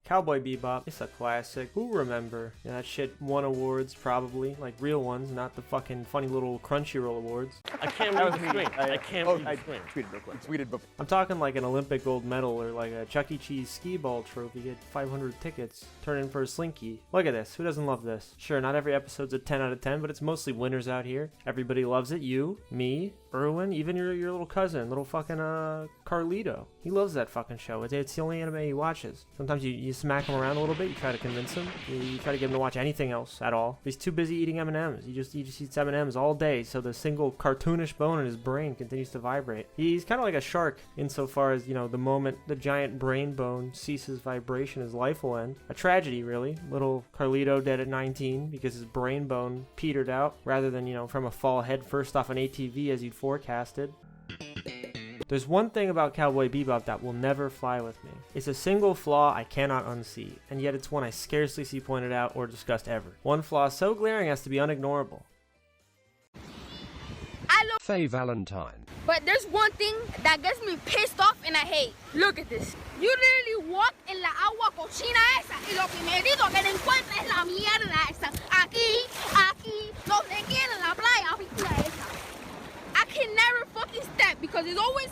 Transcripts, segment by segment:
Cowboy Bebop, it's a classic. Who remember? Yeah, that shit won awards, probably. Like, real ones, not the fucking funny little Crunchyroll awards. I can't read the screen. I can't read the screen. Tweeted real quick. Tweeted before. I'm talking like an Olympic gold medal or like a Chuck E. Cheese skee ball trophy. Get 500 tickets, turn in for a slinky. Look at this. Who doesn't love this? Sure, not every episode's a 10 out of 10, but it's mostly winners out here. Everybody loves it. You, me, Erwin, even your little cousin, little fucking Carlito. He loves that fucking show. It's the only anime he watches. Sometimes you smack him around a little bit. You try to convince him. You try to get him to watch anything else at all. He's too busy eating M&Ms. He just eats M&Ms all day, so the single cartoonish bone in his brain continues to vibrate. He's kind of like a shark insofar as, you know, the moment the giant brain bone ceases vibration, his life will end. A tragedy, really. Little Carlito dead at 19 because his brain bone petered out rather than, you know, from a fall head first off an ATV as you'd forecasted. There's one thing about Cowboy Bebop that will never fly with me. It's a single flaw I cannot unsee, and yet it's one I scarcely see pointed out or discussed ever. One flaw so glaring as to be unignorable. Faye Valentine. But there's one thing that gets me pissed off and I hate. Look at this. You literally walk en la agua cochina esa y lo primerito que te encuentras es la mierda esa. Aquí, donde quiera en la playa, pintura esa. I can never fucking step because there's always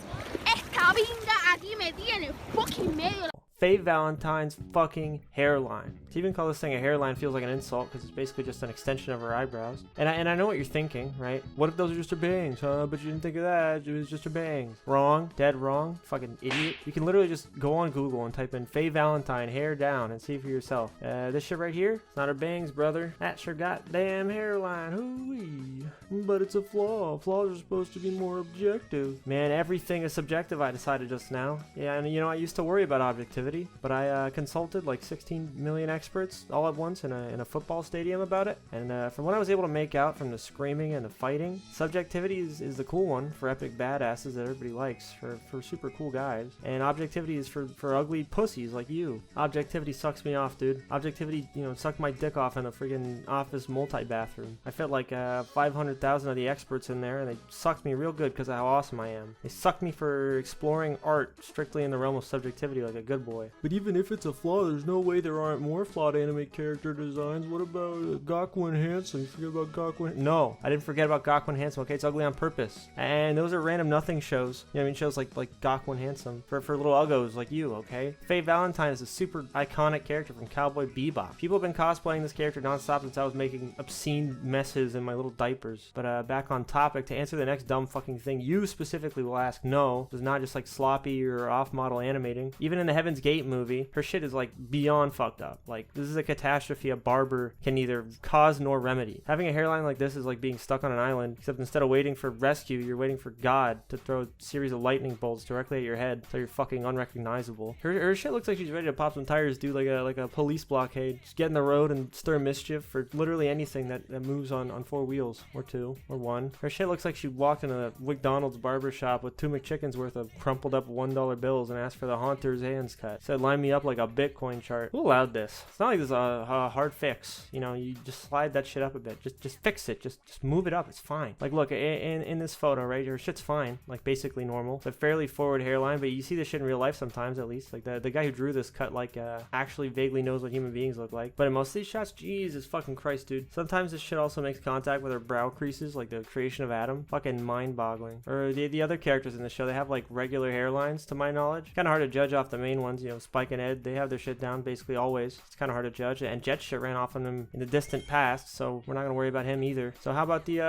esta vinga aquí metida en el fucking medio. Faye Valentine's fucking hairline. To even call this thing a hairline feels like an insult because it's basically just an extension of her eyebrows. And I know what you're thinking, right? What if those are just her bangs, huh? But you didn't think of that. It was just her bangs. Wrong. Dead wrong. Fucking idiot. You can literally just go on Google and type in Faye Valentine hair down and see for yourself. This shit right here, it's not her bangs, brother. That's her goddamn hairline. Hoo-wee. But it's a flaw. Flaws are supposed to be more objective. Man, everything is subjective, I decided just now. Yeah, and you know, I used to worry about objectivity, but I consulted like 16 million experts all at once in a football stadium about it. And from what I was able to make out from the screaming and the fighting, subjectivity is the cool one for epic badasses that everybody likes, for super cool guys. And objectivity is for ugly pussies like you. Objectivity sucks me off, dude. Objectivity, you know, sucked my dick off in a friggin' office multi-bathroom. I felt like 500,000 of the experts in there, and they sucked me real good because of how awesome I am. They sucked me for exploring art strictly in the realm of subjectivity like a good boy. But even if it's a flaw, there's no way there aren't more flawed anime character designs. What about Gakuen Handsome? You forget about Gakuen? No, I didn't forget about Gakuen Handsome, okay? It's ugly on purpose. And those are random nothing shows. You know what I mean? Shows like Gakuen Handsome. For little uggos like you, okay? Faye Valentine is a super iconic character from Cowboy Bebop. People have been cosplaying this character nonstop since I was making obscene messes in my little diapers. But back on topic, to answer the next dumb fucking thing you specifically will ask, no, it's not just like sloppy or off-model animating. Even in the Heaven's Gate movie, her shit is like beyond fucked up. Like, this is a catastrophe a barber can neither cause nor remedy. Having a hairline like this is like being stuck on an island, except instead of waiting for rescue, you're waiting for God to throw a series of lightning bolts directly at your head so you're fucking unrecognizable. Her shit looks like she's ready to pop some tires, dude, like a police blockade. Just get in the road and stir mischief for literally anything that moves on four wheels, or two, or one. Her shit looks like she walked into a McDonald's barber shop with 2 McChickens worth of crumpled up $1 bills and asked for the Haunter's hands cut. Said, line me up like a Bitcoin chart. Who allowed this? It's not like this is a hard fix. You know, you just slide that shit up a bit. Just fix it. Just move it up. It's fine. Like, look, in this photo, right, her shit's fine. Like, basically normal. It's a fairly forward hairline, but you see this shit in real life sometimes, at least. Like, the guy who drew this cut, like, actually vaguely knows what human beings look like. But in most of these shots, Jesus fucking Christ, dude. Sometimes this shit also makes contact with her brow creases, like the creation of Adam. Fucking mind-boggling. Or the other characters in the show, they have, like, regular hairlines, to my knowledge. Kind of hard to judge off the main ones, you know, Spike and Ed, they have their shit down basically always. It's kind of hard to judge. And Jet shit ran off on them in the distant past, so we're not gonna worry about him either. So how about the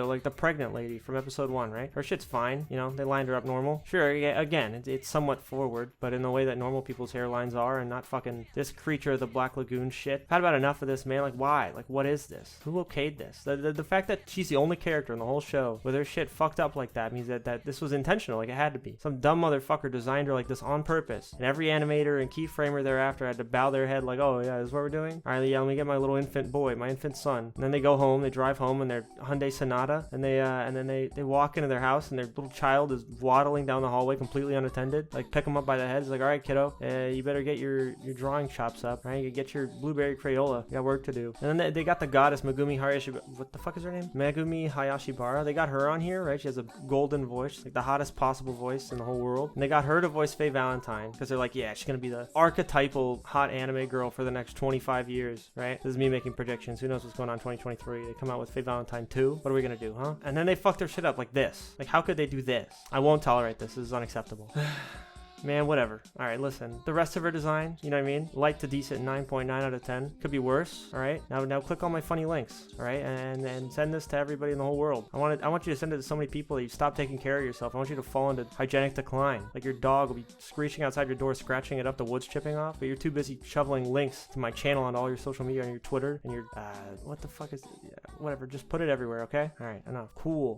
like the pregnant lady from episode 1, right? Her shit's fine, you know, they lined her up normal. Sure, again, it's somewhat forward, but in the way that normal people's hairlines are, and not fucking this creature of the Black Lagoon shit. I've had about enough of this, man. Like, why? Like, what is this? Who okayed this? The fact that she's the only character in the whole show with her shit fucked up like that means that this was intentional, like it had to be. Some dumb motherfucker designed her like this on purpose, and every animator and keyframer thereafter had to bow their head like, oh, oh yeah, this is what we're doing? All right, yeah, let me get my little infant boy, my infant son. And then they go home, they drive home in their Hyundai Sonata, and then they walk into their house, and their little child is waddling down the hallway completely unattended. Like, pick him up by the head. It's like, all right, kiddo, you better get your drawing chops up, right? You get your blueberry Crayola. You got work to do. And then they got the goddess Megumi Hayashi. What the fuck is her name? Megumi Hayashibara. They got her on here, right? She has a golden voice, like the hottest possible voice in the whole world. And they got her to voice Faye Valentine because they're like, yeah, she's gonna be the archetypal hot anime girl for the next 25 years, right? This is me making predictions. Who knows what's going on in 2023? They come out with Faye Valentine 2. What are we gonna do, huh? And then they fuck their shit up like this. Like, how could they do this? I won't tolerate this. This is unacceptable. Man, whatever. All right, listen. The rest of her design, you know what I mean? Light to decent 9.9 out of 10. Could be worse, all right? Now click on my funny links, all right? And send this to everybody in the whole world. I want you to send it to so many people that you stop taking care of yourself. I want you to fall into hygienic decline. Like your dog will be screeching outside your door, scratching it up, the wood's chipping off, but you're too busy shoveling links to my channel on all your social media, on your Twitter, and your, what the fuck is, yeah, whatever. Just put it everywhere, okay? All right, enough. Cool.